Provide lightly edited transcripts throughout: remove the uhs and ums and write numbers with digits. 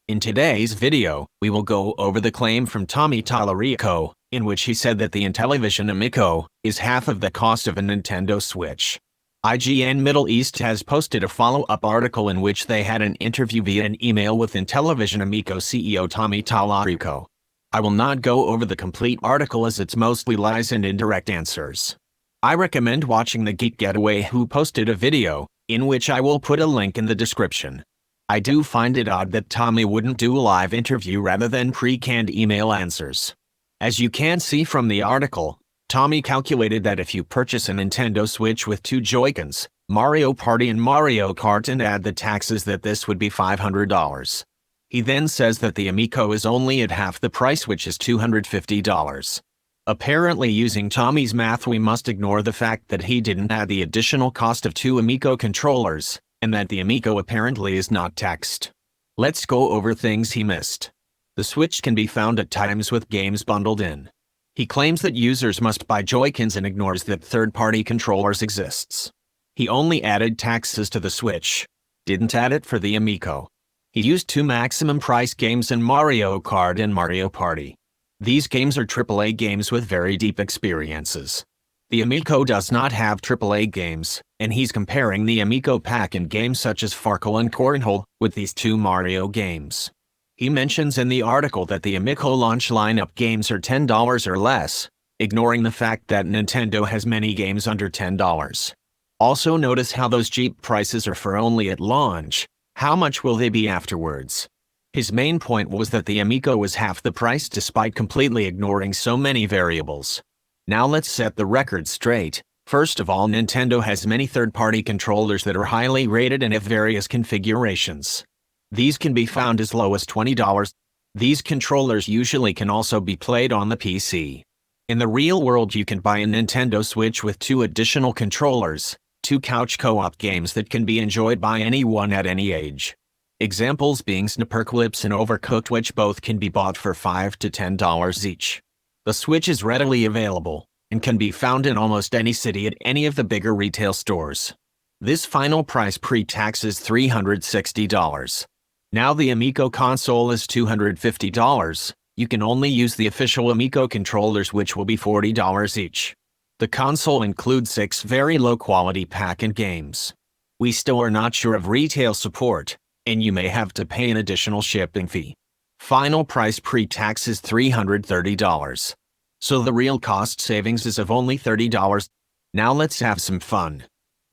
In today's video, we will go over the claim from Tommy Tallarico, in which he said that the Intellivision Amico is half of the cost of a Nintendo Switch. IGN Middle East has posted a follow-up article in which they had an interview via an email with Intellivision Amico CEO Tommy Tallarico. I will not go over the complete article as it's mostly lies and indirect answers. I recommend watching the Geek Getaway who posted a video, in which I will put a link in the description. I do find it odd that Tommy wouldn't do a live interview rather than pre-canned email answers. As you can see from the article, Tommy calculated that if you purchase a Nintendo Switch with 2 Joy-Cons, Mario Party and Mario Kart and add the taxes that this would be $500. He then says that the Amico is only at half the price, which is $250. Apparently, using Tommy's math, we must ignore the fact that he didn't add the additional cost of 2 Amico controllers, and that the Amico apparently is not taxed. Let's go over things he missed. The Switch can be found at times with games bundled in. He claims that users must buy Joy-Cons and ignores that third-party controllers exists. He only added taxes to the Switch, didn't add it for the Amico. He used 2 maximum price games in Mario Kart and Mario Party. These games are AAA games with very deep experiences. The Amico does not have AAA games, and he's comparing the Amico pack in games such as Farkle and Cornhole with these 2 Mario games. He mentions in the article that the Amico launch lineup games are $10 or less, ignoring the fact that Nintendo has many games under $10. Also notice how those cheap prices are for only at launch. How much will they be afterwards? His main point was that the Amico was half the price despite completely ignoring so many variables. Now let's set the record straight. First of all, Nintendo has many third-party controllers that are highly rated and have various configurations. These can be found as low as $20. These controllers usually can also be played on the PC. In the real world, you can buy a Nintendo Switch with 2 additional controllers, 2 couch co-op games that can be enjoyed by anyone at any age. Examples being Snipperclips and Overcooked, which both can be bought for $5 to $10 each. The Switch is readily available, and can be found in almost any city at any of the bigger retail stores. This final price pre-tax is $360. Now the Amico console is $250. You can only use the official Amico controllers, which will be $40 each. The console includes 6 very low-quality pack-in games. We still are not sure of retail support, and you may have to pay an additional shipping fee. Final price pre-tax is $330. So the real cost savings is of only $30. Now let's have some fun.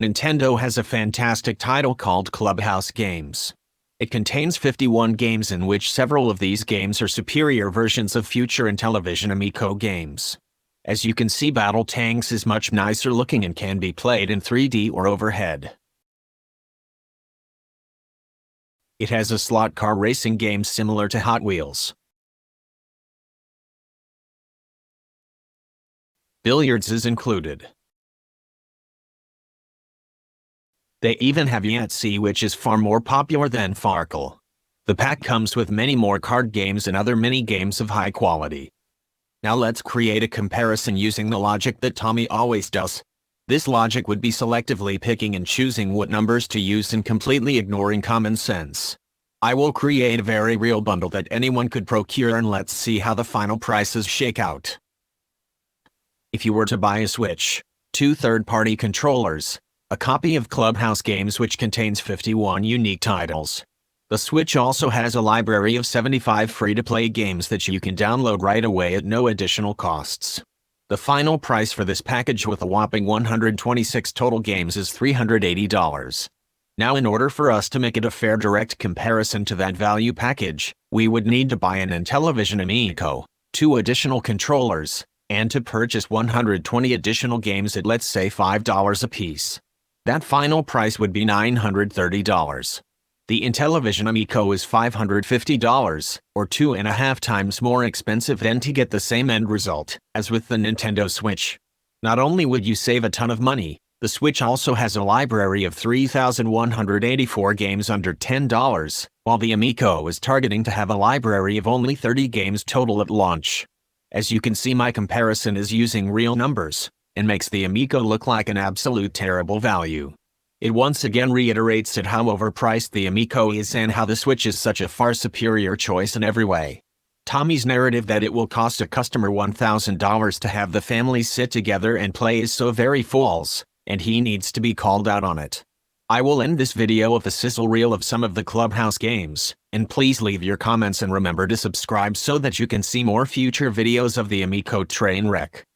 Nintendo has a fantastic title called Clubhouse Games. It contains 51 games, in which several of these games are superior versions of future Intellivision Amico games. As you can see, Battle Tanks is much nicer looking and can be played in 3D or overhead. It has a slot car racing game similar to Hot Wheels. Billiards is included. They even have Yahtzee, which is far more popular than Farkle. The pack comes with many more card games and other mini games of high quality. Now let's create a comparison using the logic that Tommy always does. This logic would be selectively picking and choosing what numbers to use and completely ignoring common sense. I will create a very real bundle that anyone could procure, and let's see how the final prices shake out. If you were to buy a Switch, 2 third-party controllers, a copy of Clubhouse Games which contains 51 unique titles. The Switch also has a library of 75 free-to-play games that you can download right away at no additional costs. The final price for this package with a whopping 126 total games is $380. Now, in order for us to make it a fair direct comparison to that value package, we would need to buy an Intellivision Amico, 2 additional controllers, and to purchase 120 additional games at, let's say, $5 a piece. That final price would be $930. The Intellivision Amico is $550, or 2.5 times more expensive than to get the same end result as with the Nintendo Switch. Not only would you save a ton of money, the Switch also has a library of 3,184 games under $10, while the Amico is targeting to have a library of only 30 games total at launch. As you can see, my comparison is using real numbers, and makes the Amico look like an absolute terrible value. It once again reiterates how overpriced the Amico is and how the Switch is such a far superior choice in every way. Tommy's narrative that it will cost a customer $1,000 to have the family sit together and play is so very false, and he needs to be called out on it. I will end this video with a sizzle reel of some of the Clubhouse games, and please leave your comments and remember to subscribe so that you can see more future videos of the Amico train wreck.